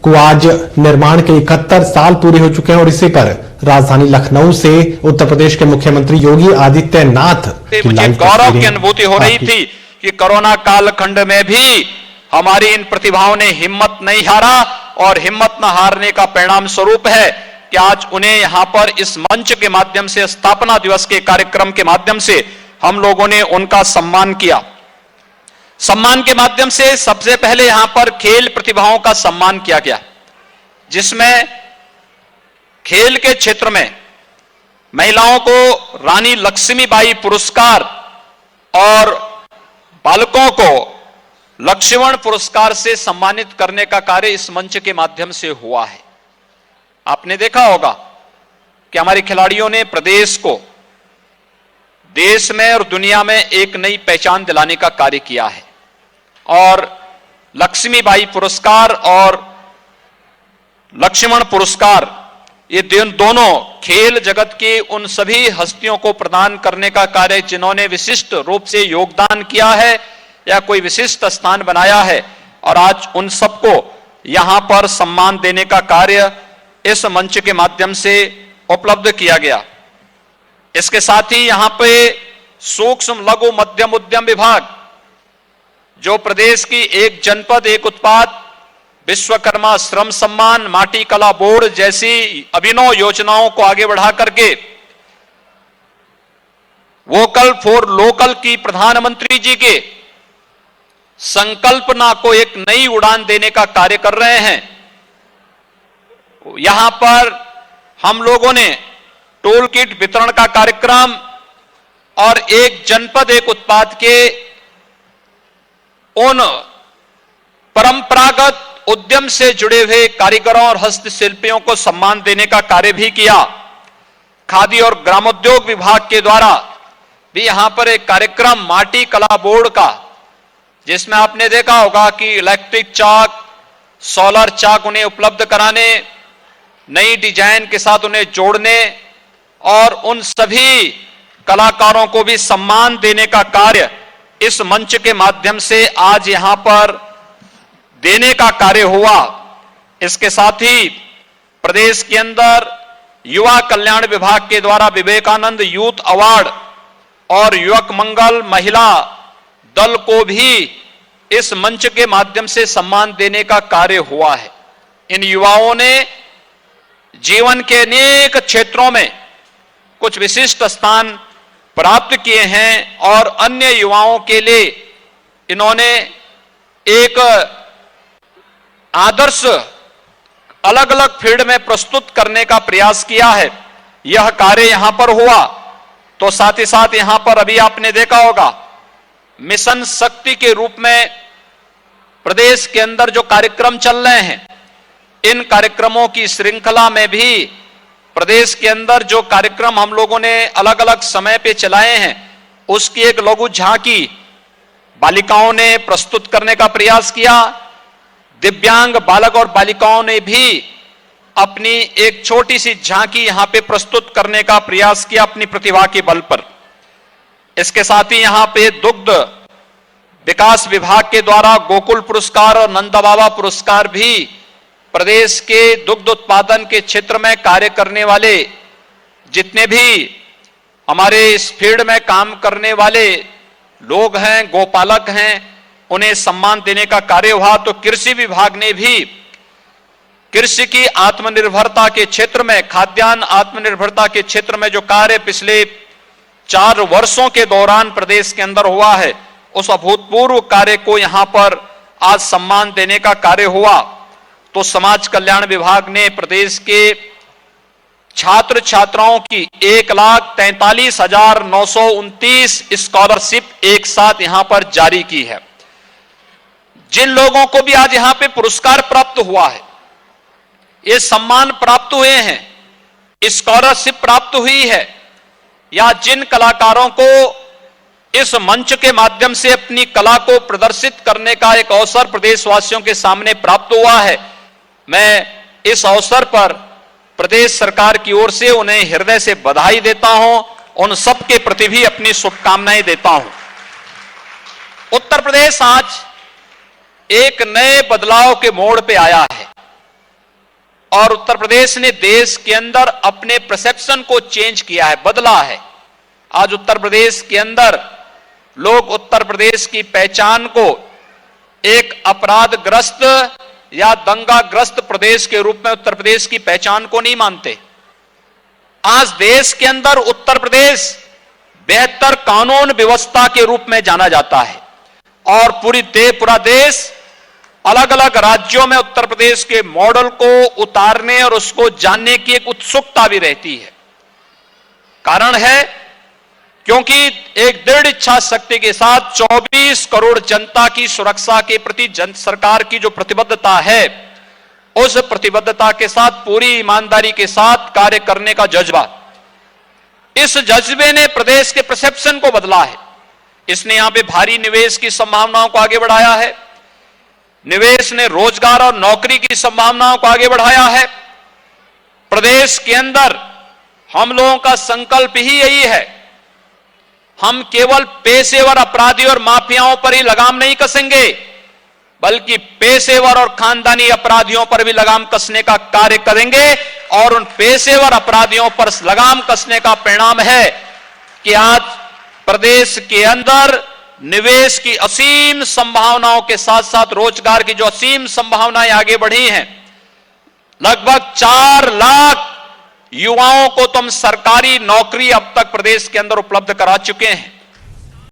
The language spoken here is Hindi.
को आज निर्माण के 71 साल पूरे हो चुके हैं और इसी पर राजधानी लखनऊ से उत्तर प्रदेश के मुख्यमंत्री योगी आदित्यनाथ मुझे गौरव की अनुभूति हो रही थी कि कोरोना कालखंड में भी हमारी इन प्रतिभाओं ने हिम्मत नहीं हारा और हिम्मत न हारने का परिणाम स्वरूप है कि आज उन्हें यहां पर इस मंच के माध्यम से स्थापना दिवस के कार्यक्रम के माध्यम से हम लोगों ने उनका सम्मान किया। सम्मान के माध्यम से सबसे पहले यहां पर खेल प्रतिभाओं का सम्मान किया गया, जिसमें खेल के क्षेत्र में महिलाओं को रानी लक्ष्मीबाई पुरस्कार और बालकों को लक्ष्मण पुरस्कार से सम्मानित करने का कार्य इस मंच के माध्यम से हुआ है। आपने देखा होगा कि हमारे खिलाड़ियों ने प्रदेश को देश में और दुनिया में एक नई पहचान दिलाने का कार्य किया है और लक्ष्मीबाई पुरस्कार और लक्ष्मण पुरस्कार ये दोनों खेल जगत की उन सभी हस्तियों को प्रदान करने का कार्य जिन्होंने विशिष्ट रूप से योगदान किया है या कोई विशिष्ट स्थान बनाया है, और आज उन सबको यहां पर सम्मान देने का कार्य इस मंच के माध्यम से उपलब्ध किया गया। इसके साथ ही यहां पे सूक्ष्म लघु मध्यम उद्यम विभाग, जो प्रदेश की एक जनपद एक उत्पाद, विश्वकर्मा श्रम सम्मान, माटी कला बोर्ड जैसी अभिनव योजनाओं को आगे बढ़ा करके वोकल फॉर लोकल की प्रधानमंत्री जी के संकल्पना को एक नई उड़ान देने का कार्य कर रहे हैं। यहां पर हम लोगों ने टोल किट वितरण का कार्यक्रम और एक जनपद एक उत्पाद के उन परंपरागत उद्यम से जुड़े हुए कारीगरों और हस्तशिल्पियों को सम्मान देने का कार्य भी किया। खादी और ग्रामोद्योग विभाग के द्वारा भी यहां पर एक कार्यक्रम माटी कला बोर्ड का, जिसमें आपने देखा होगा कि इलेक्ट्रिक चाक, सोलर चाक उन्हें उपलब्ध कराने, नई डिजाइन के साथ उन्हें जोड़ने और उन सभी कलाकारों को भी सम्मान देने का कार्य इस मंच के माध्यम से आज यहां पर देने का कार्य हुआ। इसके साथ ही प्रदेश के अंदर युवा कल्याण विभाग के द्वारा विवेकानंद यूथ अवार्ड और युवक मंगल महिला दल को भी इस मंच के माध्यम से सम्मान देने का कार्य हुआ है। इन युवाओं ने जीवन के अनेक क्षेत्रों में कुछ विशिष्ट स्थान प्राप्त किए हैं और अन्य युवाओं के लिए इन्होंने एक आदर्श अलग अलग फील्ड में प्रस्तुत करने का प्रयास किया है। यह कार्य यहां पर हुआ तो साथ ही साथ यहां पर अभी आपने देखा होगा मिशन शक्ति के रूप में प्रदेश के अंदर जो कार्यक्रम चल रहे हैं, इन कार्यक्रमों की श्रृंखला में भी प्रदेश के अंदर जो कार्यक्रम हम लोगों ने अलग अलग समय पे चलाए हैं, उसकी एक लघु झांकी बालिकाओं ने प्रस्तुत करने का प्रयास किया। दिव्यांग बालक और बालिकाओं ने भी अपनी एक छोटी सी झांकी यहां पे प्रस्तुत करने का प्रयास किया अपनी प्रतिभा के बल पर। इसके साथ ही यहां पे दुग्ध विकास विभाग के द्वारा गोकुल पुरस्कार और नंदा बाबा पुरस्कार भी प्रदेश के दुग्ध उत्पादन के क्षेत्र में कार्य करने वाले जितने भी हमारे इस फील्ड में काम करने वाले लोग हैं, गोपालक हैं, उन्हें सम्मान देने का कार्य हुआ। तो कृषि विभाग ने भी कृषि की आत्मनिर्भरता के क्षेत्र में, खाद्यान्न आत्मनिर्भरता के क्षेत्र में जो कार्य पिछले 4 वर्षों के दौरान प्रदेश के अंदर हुआ है, उस अभूतपूर्व कार्य को यहां पर आज सम्मान देने का कार्य हुआ। तो समाज कल्याण विभाग ने प्रदेश के छात्र छात्राओं की 1,43,929 स्कॉलरशिप एक साथ यहां पर जारी की है। जिन लोगों को भी आज यहां पे पुरस्कार प्राप्त हुआ है, ये सम्मान प्राप्त हुए हैं, स्कॉलरशिप प्राप्त हुई है, या जिन कलाकारों को इस मंच के माध्यम से अपनी कला को प्रदर्शित करने का एक अवसर प्रदेशवासियों के सामने प्राप्त हुआ है, मैं इस अवसर पर प्रदेश सरकार की ओर से उन्हें हृदय से बधाई देता हूं, उन सब के प्रति भी अपनी शुभकामनाएं देता हूं। उत्तर प्रदेश आज एक नए बदलाव के मोड़ पे आया है। और उत्तर प्रदेश ने देश के अंदर अपने परसेप्शन को चेंज किया है, बदला है। आज उत्तर प्रदेश के अंदर लोग उत्तर प्रदेश की पहचान को एक अपराधग्रस्त या दंगाग्रस्त प्रदेश के रूप में उत्तर प्रदेश की पहचान को नहीं मानते। आज देश के अंदर उत्तर प्रदेश बेहतर कानून व्यवस्था के रूप में जाना जाता है और पूरा देश अलग अलग राज्यों में उत्तर प्रदेश के मॉडल को उतारने और उसको जानने की एक उत्सुकता भी रहती है। कारण है क्योंकि एक दृढ़ इच्छा शक्ति के साथ 24 करोड़ जनता की सुरक्षा के प्रति सरकार की जो प्रतिबद्धता है, उस प्रतिबद्धता के साथ पूरी ईमानदारी के साथ कार्य करने का जज्बा, इस जज्बे ने प्रदेश के परसेप्शन को बदला है। इसने यहां पे भारी निवेश की संभावनाओं को आगे बढ़ाया है। निवेश ने रोजगार और नौकरी की संभावनाओं को आगे बढ़ाया है। प्रदेश के अंदर हम लोगों का संकल्प ही यही है, हम केवल पेशेवर अपराधी और माफियाओं पर ही लगाम नहीं कसेंगे, बल्कि पेशेवर और खानदानी अपराधियों पर भी लगाम कसने का कार्य करेंगे। और उन पेशेवर अपराधियों पर लगाम कसने का परिणाम है कि आज प्रदेश के अंदर निवेश की असीम संभावनाओं के साथ साथ रोजगार की जो असीम संभावनाएं आगे बढ़ी हैं, लगभग 4 लाख युवाओं को तो हम सरकारी नौकरी अब तक प्रदेश के अंदर उपलब्ध करा चुके हैं।